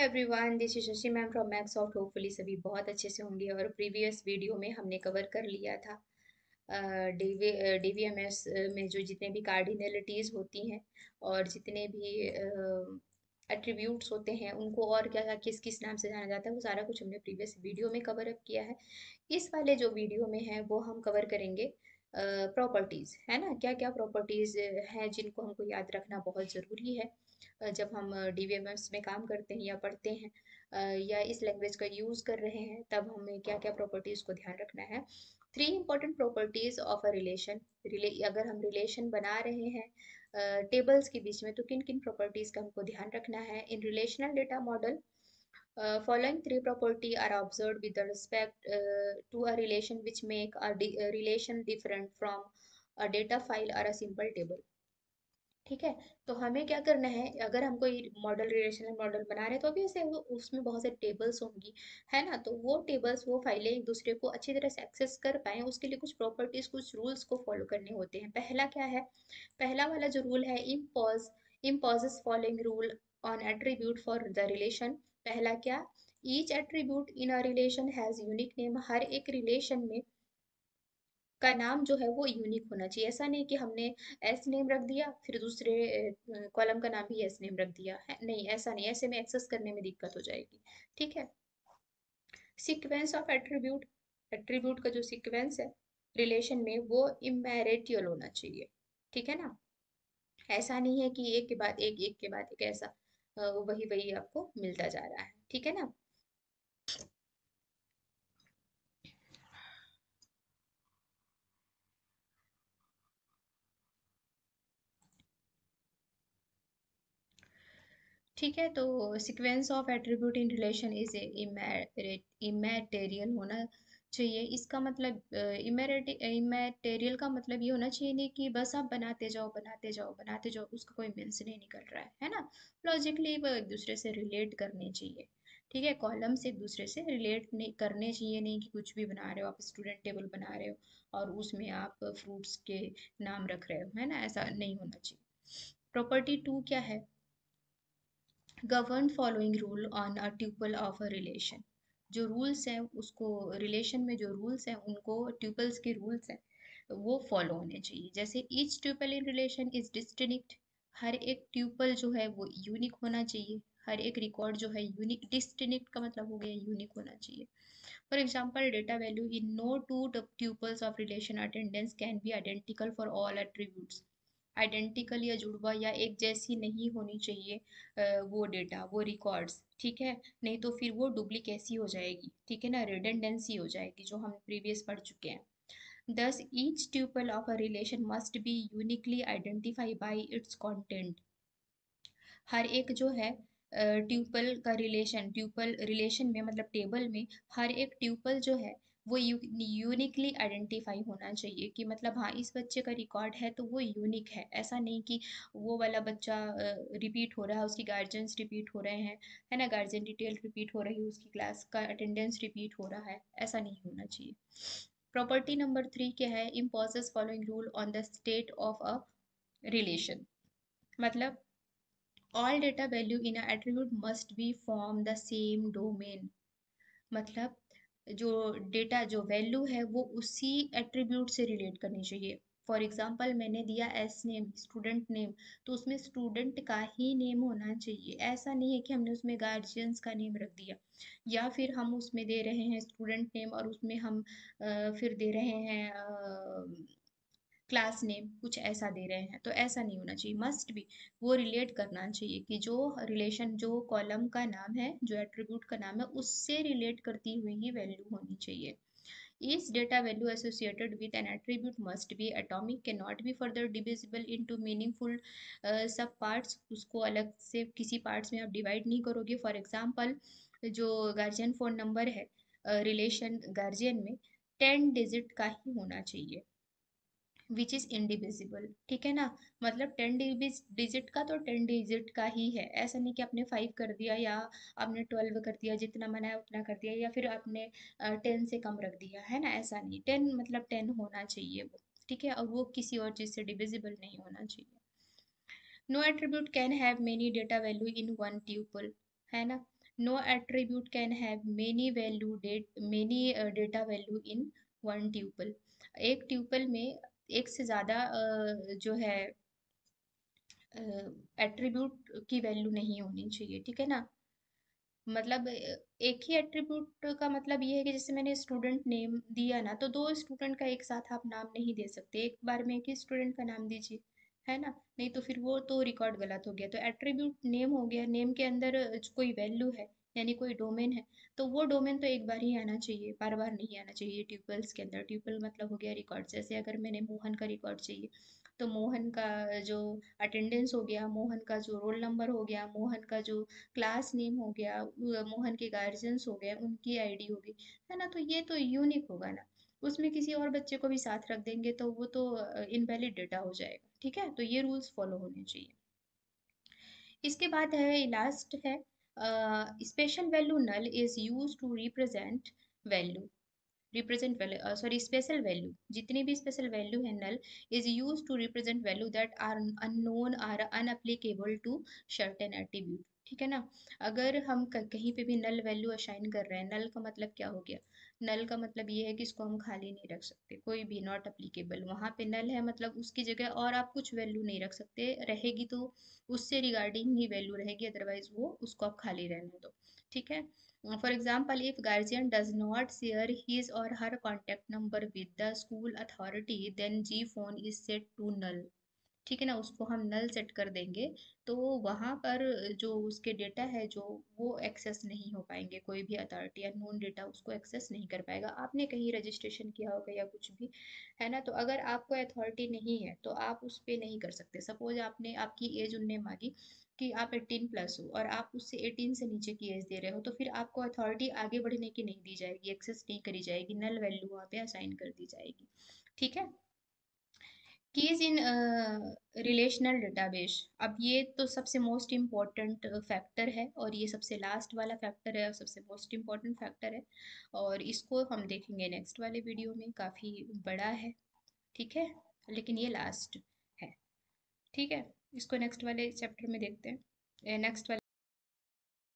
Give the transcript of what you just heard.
Everyone, this is Shashi ma'am from Maxsoft. Hopefully सभी बहुत अच्छे से होंगे। और प्रीवियस वीडियो में हमने कवर कर लिया था डीवीएमएस में जो जितने भी कार्डिनलिटीज़ होती हैं और जितने भी एट्रीब्यूट्स होते हैं उनको और क्या क्या किस किस नाम से जाना जाता है, वो सारा कुछ हमने प्रीवियस वीडियो में कवर अप किया है। इस वाले जो वीडियो में है वो हम कवर करेंगे प्रॉपर्टीज़, है ना। क्या क्या प्रॉपर्टीज़ हैं जिनको हमको याद रखना बहुत ज़रूरी है जब हम डीवीएमएस में काम करते हैं या पढ़ते हैं या इस लैंग्वेज का यूज़ कर रहे हैं, तब हमें क्या क्या प्रॉपर्टीज़ को ध्यान रखना है। Three important properties of a relation. अगर हम रिलेशन बना रहे हैं टेबल्स के बीच में, तो किन किन प्रॉपर्टीज़ का हमको ध्यान रखना है। In relational data model following three property are observed with respect to a relation which make a relation different from a data file or a simple table। ठीक है। तो हमें क्या करना है, अगर हम कोई मॉडल रिलेशनल मॉडल बना रहे हैं तो अभी ऐसे उसमें बहुत सारी टेबल्स होंगी, है ना। तो वो टेबल्स, वो फाइलें एक दूसरे को अच्छी तरह से एक्सेस कर पाएँ, उसके लिए कुछ प्रॉपर्टीज, कुछ रूल्स को फॉलो करने होते हैं। पहला क्या है, पहला वाला जो रूल है, imposes following rule on attribute for the relation. पहला क्या, each attribute in a relation has unique name. हर एक रिलेशन में का नाम जो है वो यूनिक होना चाहिए। ऐसा नहीं कि हमने एस नेम रख दिया फिर दूसरे कॉलम का नाम भी एस नेम रख दिया है, नहीं, ऐसा नहीं। ऐसे में एक्सेस करने में दिक्कत हो जाएगी। ठीक है। सीक्वेंस ऑफ एट्रीब्यूट, एट्रीब्यूट का जो सीक्वेंस है रिलेशन में वो इमेरिटियल होना चाहिए। ठीक है ना। ऐसा नहीं है कि एक के बाद एक, एक के बाद एक, ऐसा वही वही आपको मिलता जा रहा है। ठीक है ना। ठीक है। तो sequence of attribute in relation is इमैटेरियल होना चाहिए। इसका मतलब इमैटेरियल का मतलब ये होना चाहिए नहीं कि बस आप बनाते जाओ बनाते जाओ बनाते जाओ, उसका कोई मीन्स नहीं निकल रहा है ना। लॉजिकली वो एक दूसरे से रिलेट करने चाहिए। ठीक है। कॉलम्स एक दूसरे से रिलेट नहीं करने चाहिए, नहीं कि कुछ भी बना रहे हो आप, स्टूडेंट टेबल बना रहे हो और उसमें आप फ्रूट्स के नाम रख रहे हो, है ना, ऐसा नहीं होना चाहिए। प्रॉपर्टी टू क्या है, govern following rule on a tuple of a relation। जो रूल्स हैं उसको, रिलेशन में जो रूल्स हैं उनको, ट्यूपल्स के रूल्स हैं वो फॉलो होने चाहिए। जैसे each tuple in relation is distinct. हर एक ट्यूपल जो है वो यूनिक होना चाहिए। हर एक रिकॉर्ड जो है यूनिक, डिस्टिंक्ट का मतलब हो गया यूनिक होना चाहिए। For example, data value in no two tuples of relation attendance can be identical for all attributes. Identical या जुड़वा या एक जैसी नहीं होनी चाहिए वो डेटा, वो रिकॉर्ड्स। ठीक है। नहीं तो फिर वो डुप्लीकेसी हो जाएगी, ठीक है ना, रिडंडेंसी हो जाएगी, जो हम प्रीवियस पढ़ चुके हैं। Thus each tuple of a relation must be uniquely identify by its content. हर एक जो है ट्यूपल का रिलेशन, ट्यूपल रिलेशन में मतलब टेबल में हर एक ट्यूपल जो है वो यूनिकली आइडेंटिफाई होना चाहिए, कि मतलब हाँ, इस बच्चे का रिकॉर्ड है तो वो यूनिक है। ऐसा नहीं कि वो वाला बच्चा रिपीट हो रहा है, उसकी गार्जियंस रिपीट हो रहे हैं, है ना, गार्जियन डिटेल रिपीट हो रही है, उसकी क्लास का अटेंडेंस रिपीट हो रहा है, ऐसा नहीं होना चाहिए। प्रॉपर्टी नंबर थ्री क्या है, imposes following rule on the state of a relation. मतलब all data value in a attribute must be from the same domain। मतलब जो डेटा, जो वैल्यू है वो उसी एट्रीब्यूट से रिलेट करनी चाहिए। फॉर एग्जाम्पल, मैंने दिया एस नेम, स्टूडेंट नेम, तो उसमें स्टूडेंट का ही नेम होना चाहिए। ऐसा नहीं है कि हमने उसमें गार्जियंस का नेम रख दिया, या फिर हम उसमें दे रहे हैं स्टूडेंट नेम और उसमें हम फिर दे रहे हैं क्लास नेम, कुछ ऐसा दे रहे हैं, तो ऐसा नहीं होना चाहिए। मस्ट भी वो रिलेट करना चाहिए कि जो रिलेशन, जो कॉलम का नाम है, जो एट्रीब्यूट का नाम है, उससे रिलेट करती हुई ही वैल्यू होनी चाहिए। Each data value associated with an attribute must be atomic, cannot be further divisible into meaningful सब पार्ट्स। उसको अलग से किसी पार्ट्स में आप डिवाइड नहीं करोगे। फॉर एग्जाम्पल, जो गार्जियन फोन नंबर है रिलेशन गार्जियन में 10 डिजिट का ही होना चाहिए, विच इज इंडिविजिबल। ठीक है ना। मतलब 10 डिजिट का तो 10 डिजिट का ही है। ऐसा नहीं कि आपने 5 कर दिया या आपने 12 कर दिया, जितना मना है उतना कर दिया, या फिर आपने 10 से कम रख दिया, है ना। ऐसा नहीं, 10 मतलब 10 होना चाहिए वो। ठीक है। और वो किसी और चीज़ से डिविजिबल नहीं होना चाहिए। No attribute can have many data value in one tuple, है ना। No attribute can have many data value in one tuple. एक ट्यूपल में एक से ज़्यादा जो है एट्रीब्यूट की वैल्यू नहीं होनी चाहिए, ठीक है ना। मतलब एक ही एट्रीब्यूट का मतलब ये है कि जैसे मैंने स्टूडेंट नेम दिया ना, तो दो स्टूडेंट का एक साथ आप नाम नहीं दे सकते, एक बार में एक ही स्टूडेंट का नाम दीजिए, है ना। नहीं तो फिर वो तो रिकॉर्ड गलत हो गया। तो एट्रीब्यूट नेम हो गया, नेम के अंदर कोई वैल्यू है, यानी कोई डोमेन है, तो वो डोमेन तो एक बार ही आना चाहिए, बार बार नहीं आना चाहिए ट्यूपल्स के अंदर। ट्यूपल मतलब हो गया रिकॉर्ड। जैसे अगर मैंने मोहन का रिकॉर्ड चाहिए, तो मोहन का जो अटेंडेंस हो गया, मोहन का जो रोल नंबर हो गया, मोहन का जो क्लास नेम हो गया, मोहन के गार्जियंस हो गए, उनकी आईडी होगी, है ना। तो ये तो यूनिक होगा ना। उसमें किसी और बच्चे को भी साथ रख देंगे तो वो तो इनवैलिड डेटा हो जाएगा, ठीक है। तो ये रूल्स फॉलो होने चाहिए। इसके बाद है, लास्ट है, special value null is use to value represent value sorry special value, जितनी भी स्पेशल वैल्यू है null is use to represent value that are unknown or unapplicable to certain attribute, ठीक है ना। अगर हम कहीं पे भी नल वैल्यू असाइन कर रहे हैं, नल का मतलब क्या हो गया, नल का मतलब ये है कि इसको हम खाली नहीं रख सकते, कोई भी नॉट अप्लीकेबल, वहां पे नल है मतलब उसकी जगह और आप कुछ वैल्यू नहीं रख सकते, रहेगी तो उससे रिगार्डिंग ही वैल्यू रहेगी, अदरवाइज वो उसको आप खाली रहने दो, ठीक है। For example, if guardian does not share his or her contact number with the school authority, then G phone is set to null, ठीक है ना। उसको हम नल सेट कर देंगे, तो वहां पर जो उसके डेटा है जो वो एक्सेस नहीं हो पाएंगे, कोई भी अथॉरिटी या नोन डेटा उसको एक्सेस नहीं कर पाएगा। आपने कहीं रजिस्ट्रेशन किया होगा या कुछ भी, है ना, तो अगर आपको अथॉरिटी नहीं है तो आप उस पर नहीं कर सकते। सपोज आपने आपकी एज उनने मांगी कि आप 18+ हो और आप उससे 18 से नीचे की एज दे रहे हो, तो फिर आपको अथॉरिटी आगे बढ़ने की नहीं दी जाएगी, एक्सेस नहीं करी जाएगी, नल वैल्यू वहाँ पे असाइन कर दी जाएगी, ठीक है। कीज इन रिलेशनल डेटाबेस। अब ये तो सबसे मोस्ट इम्पॉर्टेंट फैक्टर है, और ये सबसे लास्ट वाला फैक्टर है और सबसे मोस्ट इम्पॉर्टेंट फैक्टर है, और इसको हम देखेंगे नेक्स्ट वाले वीडियो में। काफ़ी बड़ा है, ठीक है, लेकिन ये लास्ट है, ठीक है। इसको नेक्स्ट वाले चैप्टर में देखते हैं, नेक्स्ट वाले